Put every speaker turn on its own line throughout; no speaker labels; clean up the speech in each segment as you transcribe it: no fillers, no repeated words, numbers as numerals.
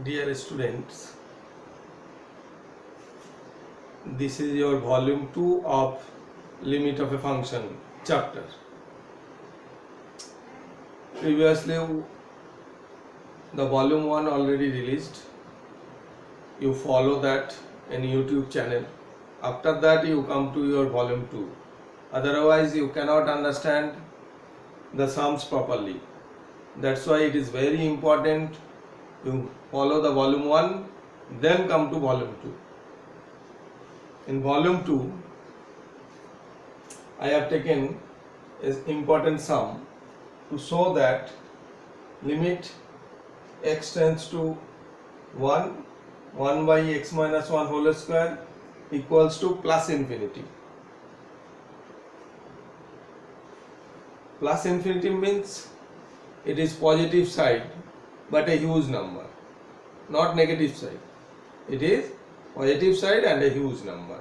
Dear students, this is your volume 2 of limit of a function chapter. Previously the volume 1 already released. You follow that in YouTube channel. After that you come to your volume 2. Otherwise you cannot understand the sums properly. That's why it is very important you follow the volume 1, then come to volume 2. In volume 2, I have taken an important sum to show that limit x tends to 1 by x minus 1 whole square equals to plus infinity. Plus infinity means it is positive side but a huge number, not negative side. It is positive side and a huge number.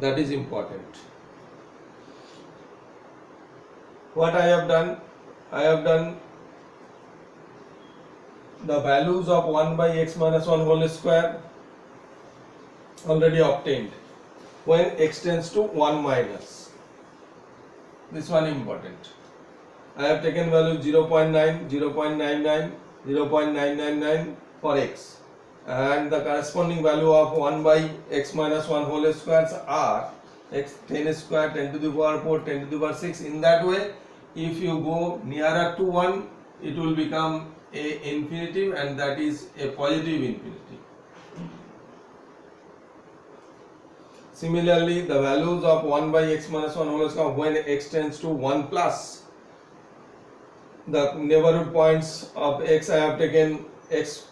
That is important. What I have done the values of 1 by x minus 1 whole square already obtained when x tends to 1 minus. This one important. I have taken value 0.9, 0.99, 0.999 for x, and the corresponding value of 1 by x minus 1 whole squares are x 10 square, 10 to the power 4, 10 to the power 6. In that way, if you go nearer to 1, it will become a infinitive, and that is a positive infinity. Similarly, the values of 1 by x minus 1 whole square when x tends to 1 plus, the neighborhood points of x I have taken x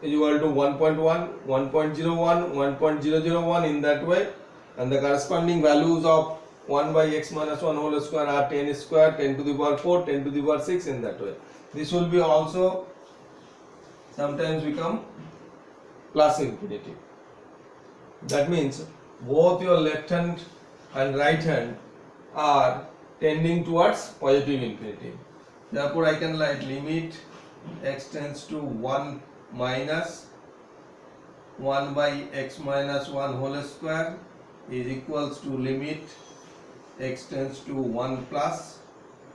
is equal to 1.1, 1.01, 1.001 in that way, and the corresponding values of 1 by x minus 1 whole square are 10 square, 10 to the power 4, 10 to the power 6 in that way. This will be also sometimes become plus infinity. That means both your left hand and right hand are tending towards positive infinity. Therefore, I can write limit x tends to 1 minus 1 by x minus 1 whole square is equals to limit x tends to 1 plus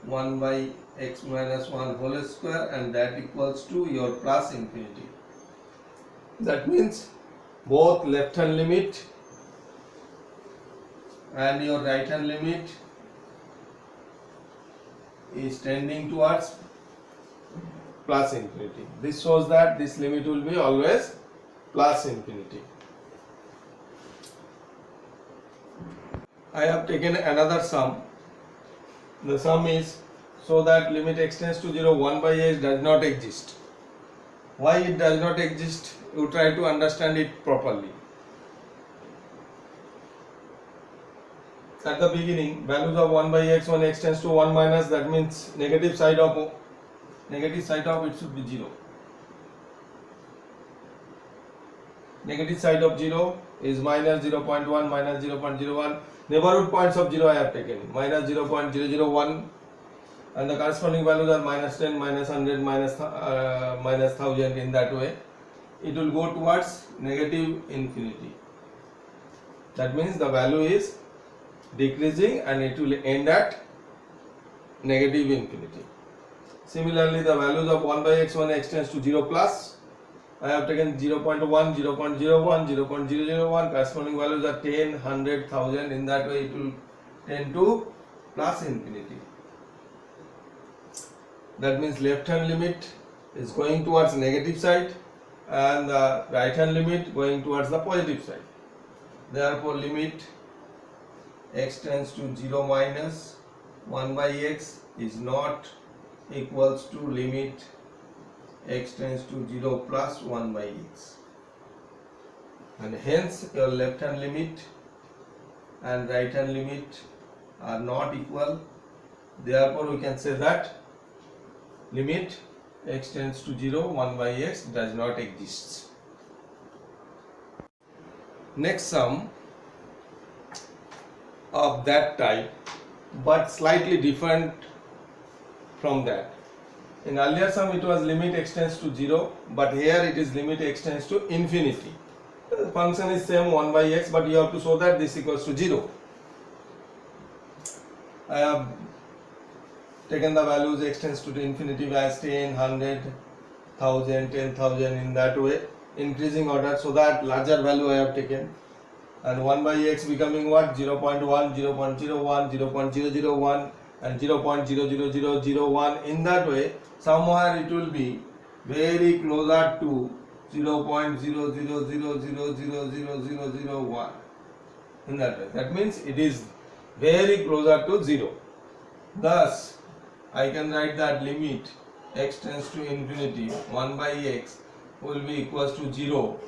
1 by x minus 1 whole square, and that equals to your plus infinity. That means both left hand limit and your right hand limit is tending towards plus infinity. This shows that this limit will be always plus infinity. I have taken another sum. The sum is so that limit x tends to 0, 1 by x does not exist. Why it does not exist? You try to understand it properly. At the beginning, values of 1 by x when x tends to 1 minus, that means negative side of it should be 0. Negative side of 0 is minus 0.1, minus 0.01. Neighborhood points of 0 I have taken minus 0.001, and the corresponding values are minus 10, minus 100, minus 1000. In that way, it will go towards negative infinity. That means the value is decreasing and it will end at negative infinity. Similarly, the values of 1 by x when x tends to 0 plus, I have taken 0.1, 0.01, 0.001. Corresponding values are 10, 100, 1000. In that way, it will tend to plus infinity. That means left hand limit is going towards negative side and the right hand limit going towards the positive side. Therefore, limit x tends to 0 minus 1 by x is not equals to limit x tends to 0 plus 1 by x, and hence your left hand limit and right hand limit are not equal. Therefore, we can say that limit x tends to 0, 1 by x does not exist. Next sum of that type but slightly different from that. In earlier sum it was limit extends to 0, but here it is limit extends to infinity. The function is same 1 by x, but you have to show that this equals to 0. I have taken the values extends to infinity as 10, 100, 1000, 10,000 in that way, increasing order, so that larger value I have taken. And 1 by x becoming what? 0.1, 0.01, 0.001 and 0.00001. In that way, somewhere it will be very closer to 0.000000001. In that way, that means it is very closer to 0. Thus, I can write that limit x tends to infinity 1 by x will be equals to 0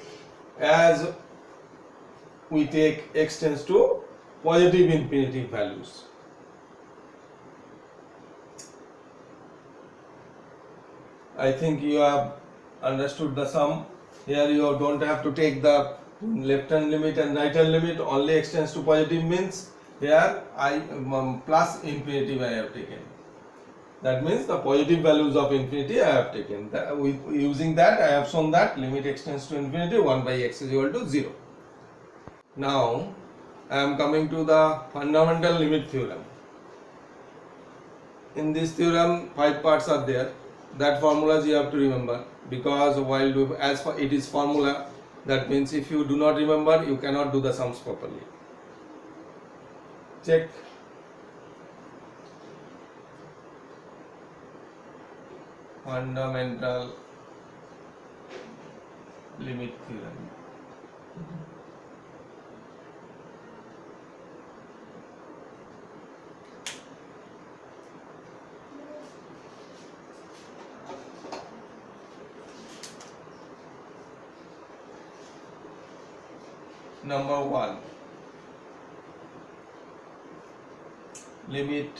as we take x tends to positive infinity values. I think you have understood the sum. Here you don't have to take the left hand limit and right hand limit, only x tends to positive means here I plus infinity I have taken. That means the positive values of infinity I have taken. Using that I have shown that limit x tends to infinity 1 by x is equal to 0. Now I am coming to the fundamental limit theorem. In this theorem 5 parts are there. That formulas you have to remember, because while as for it is formula, that means if you do not remember you cannot do the sums properly. Check. Fundamental limit theorem. Number 1, limit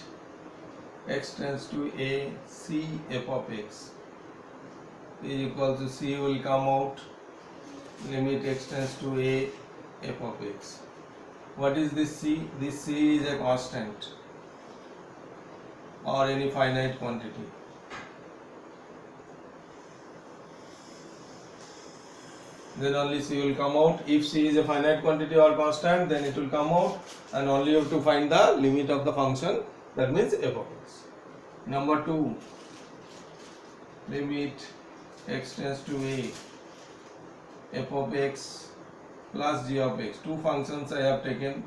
x tends to a c f of x is equal to c will come out, limit x tends to a f of x. What is this c? This c is a constant or any finite quantity. Then only c will come out. If c is a finite quantity or constant, then it will come out, and only you have to find the limit of the function, that means f of x. Number 2, limit x tends to a f of x plus g of x. Two functions I have taken.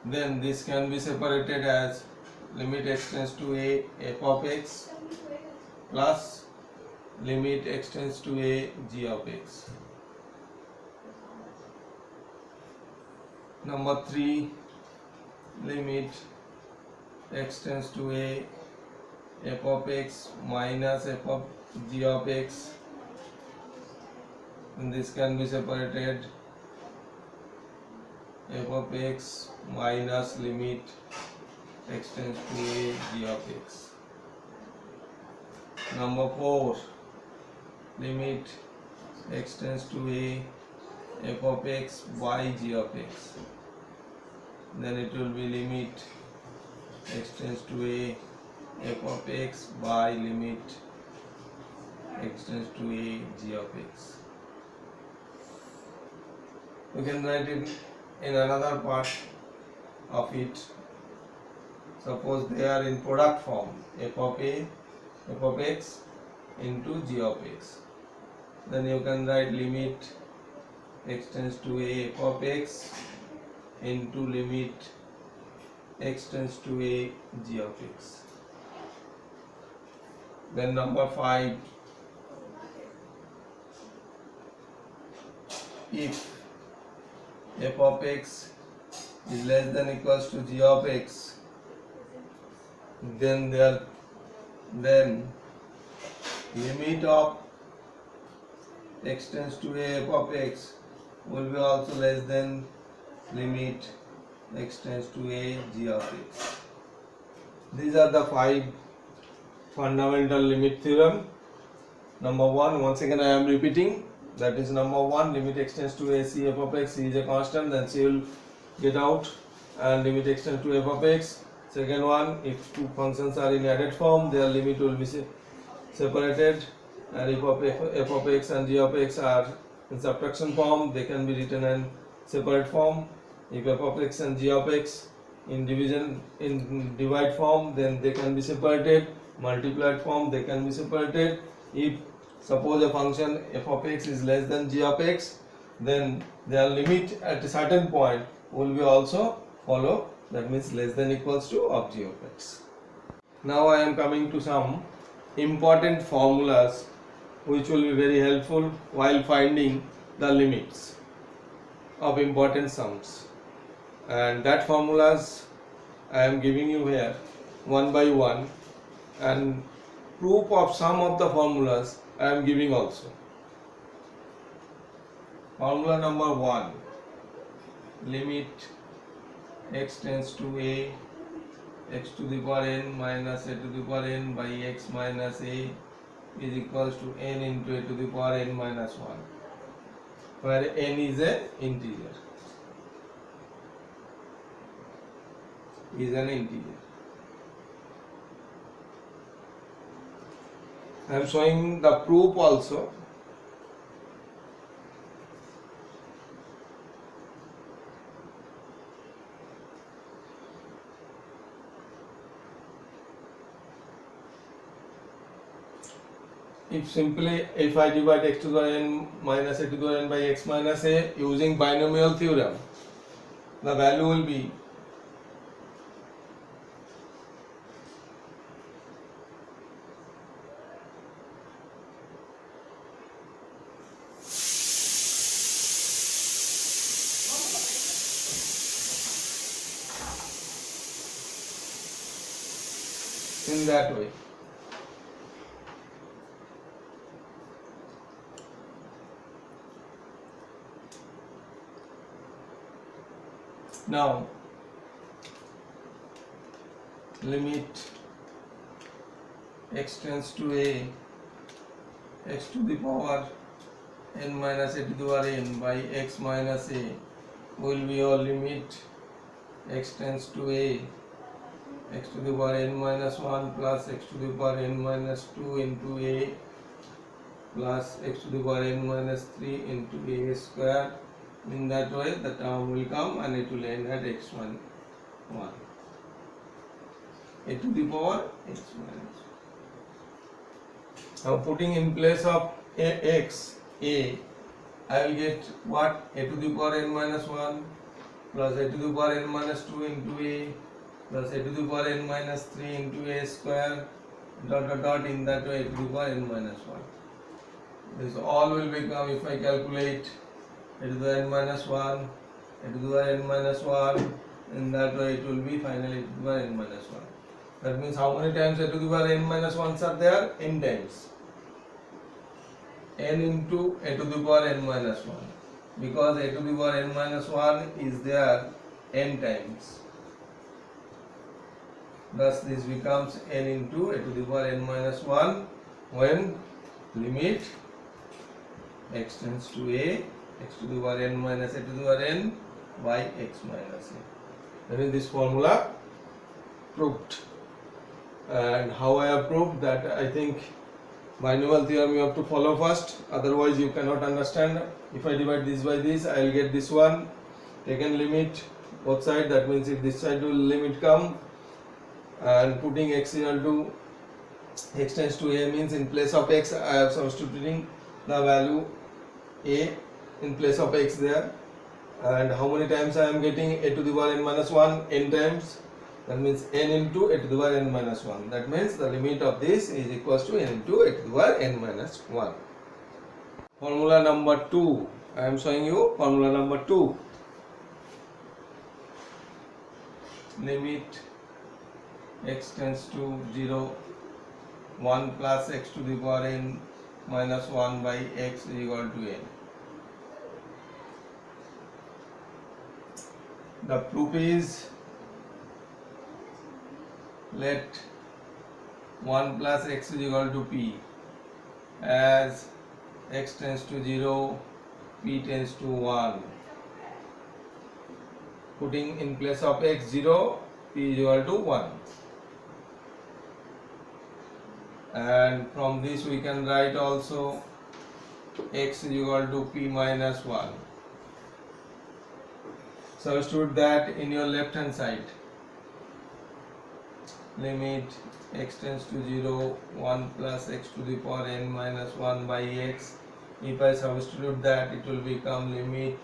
Then this can be separated as limit x tends to a f of x plus limit x tends to a g of x. Number 3, limit x tends to a f of x minus f of g of x, and this can be separated f of x minus limit x tends to a g of x. Number 4, limit x tends to a f of x by g of x. Then it will be limit x tends to a f of x by limit x tends to a g of x. We can write it in another part of it. Suppose they are in product form, f of a f of x into g of x. Then you can write limit x tends to a f of x into limit x tends to a g of x. Then number 5, if f of x is less than equals to g of x, then limit of x tends to a f of x will be also less than limit x tends to a g of x. These are the 5 fundamental limit theorem. Number 1, once again I am repeating, that is number 1, limit x tends to a c f of x, c is a constant, then c will get out, and limit x tends to f of x, Second one, if two functions are in added form, their limit will be separated, and if f of x and g of x are in subtraction form, they can be written in separate form. If f of x and g of x in divide form, then they can be separated. Multiplied form, they can be separated. If suppose a function f of x is less than g of x, then their limit at a certain point will be also follow, that means less than equals to of g of x. Now I am coming to some important formulas which will be very helpful while finding the limits of important sums, and that formulas I am giving you here one by one, and proof of some of the formulas I am giving also. Formula number 1, limit x tends to a, x to the power n minus a to the power n by x minus a is equals to n into a to the power n minus 1, where n is an integer. I am showing the proof also. If I divide x to the n minus a to the n by x minus a using binomial theorem, the value will be in that way. Now limit x tends to a, x to the power n minus a to the power n by x minus a will be your limit x tends to a, x to the power n minus 1 plus x to the power n minus 2 into a plus x to the power n minus 3 into a square. In that way the term will come and it will end at x1 1, a to the power x minus 1. Now putting in place of x a, I will get what? A to the power n minus 1 plus a to the power n minus 2 into a plus a to the power n minus 3 into a square dot dot dot, in that way a to the power n minus 1. This all will become, if I calculate, a to the n minus 1, a to the n minus 1, in that way it will be finally a to the n minus 1. That means how many times a to the power n minus 1s are there? N times. N into a to the power n minus 1, because a to the power n minus 1 is there n times. Thus this becomes n into a to the power n minus 1 when limit x tends to a, x to the power n minus a to the power n by x minus a. That is this formula proved. And how I have proved that, I think binomial theorem you have to follow first, otherwise you cannot understand. If I divide this by this, I will get this one. Taken limit both sides, that means if this side will limit come, and putting x equal to x tends to a means in place of x I am substituting the value a in place of x there, and how many times I am getting a to the power n minus 1? N times. That means n into a to the power n minus 1. That means the limit of this is equals to n into a to the power n minus 1. Formula number 2. I am showing you formula number 2. Limit x tends to 0, 1 plus x to the power n minus 1 by x is equal to n. The proof is, let 1 plus x is equal to p, as x tends to 0, p tends to 1. Putting in place of x 0, p is equal to 1. And from this we can write also x is equal to p minus 1. Substitute that in your left hand side. Limit x tends to 0, 1 plus x to the power n minus 1 by x. If I substitute that, it will become limit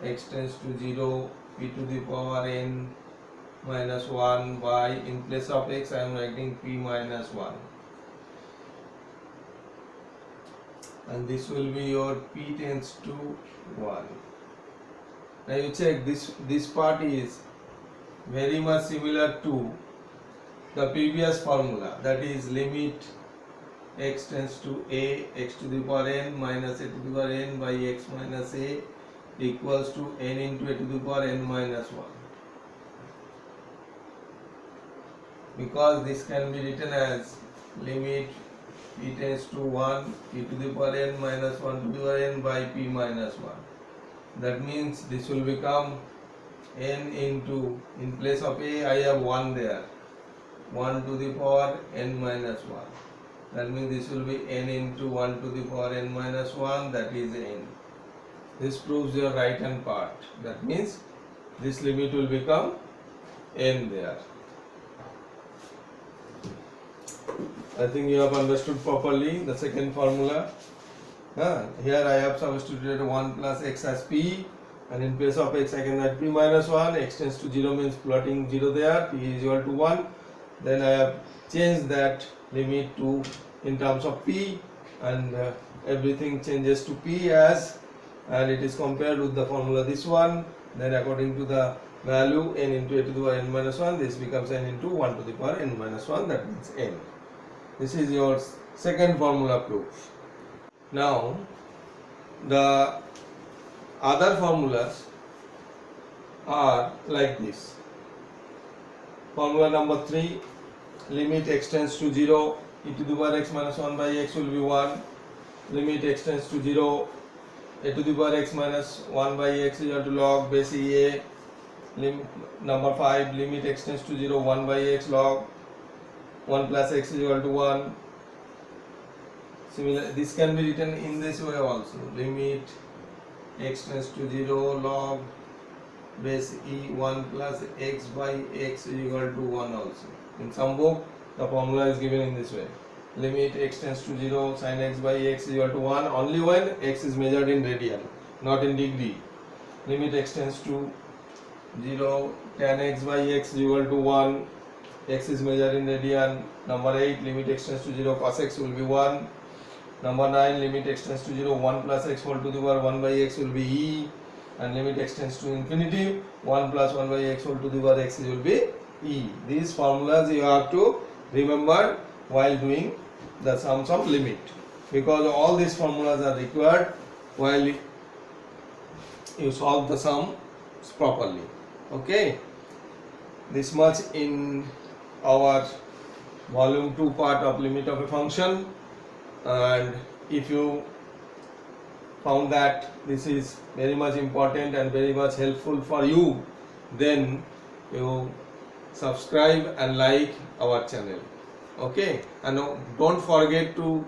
x tends to 0, p to the power n minus 1 by, in place of x I am writing p minus 1. And this will be your p tends to 1. Now you check this part is very much similar to the previous formula, that is limit x tends to a, x to the power n minus a to the power n by x minus a equals to n into a to the power n minus 1. Because this can be written as limit p tends to 1, p to the power n minus 1 to the power n by p minus 1. That means this will become n into, in place of a I have 1 there, 1 to the power n minus 1. That means this will be n into 1 to the power n minus 1, that is n. This proves your right hand part. That means this limit will become n there. I think you have understood properly the second formula. Here I have substituted 1 plus x as p, and in place of x I can write p minus 1, x tends to 0 means plotting 0 there, p is equal to 1. Then I have changed that limit to in terms of p, and everything changes to p as, and it is compared with the formula this one. Then according to the value n into a to the power n minus 1, this becomes n into 1 to the power n minus 1, that means n. This is your second formula proof. Now the other formulas are like this. Formula number 3, limit x tends to 0, e to the power x minus 1 by x will be 1. Limit x tends to 0, a to the power x minus 1 by x is equal to log base a. Number 5, limit x tends to 0, 1 by x log 1 plus x is equal to 1. Similar, this can be written in this way also. Limit x tends to 0 log base e 1 plus x by x is equal to 1 also. In some book the formula is given in this way. Limit x tends to 0 sin x by x is equal to 1 only when x is measured in radian, not in degree. Limit x tends to 0 tan x by x is equal to 1, x is measured in radian. Number 8, limit x tends to 0 cos x will be 1. Number 9, limit x tends to 0, 1 plus x whole to the power 1 by x will be e, and limit x tends to infinity, 1 plus 1 by x whole to the power x will be e. These formulas you have to remember while doing the sums of limit, because all these formulas are required while you solve the sums properly. Okay, this much in our volume 2 part of limit of a function. And if you found that this is very much important and very much helpful for you, then you subscribe and like our channel. Okay, and don't forget to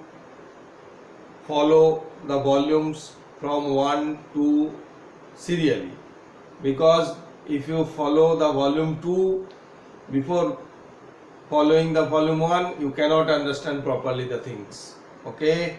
follow the volumes from 1 to serially, because if you follow the volume 2 before following the volume 1, you cannot understand properly the things. Okay.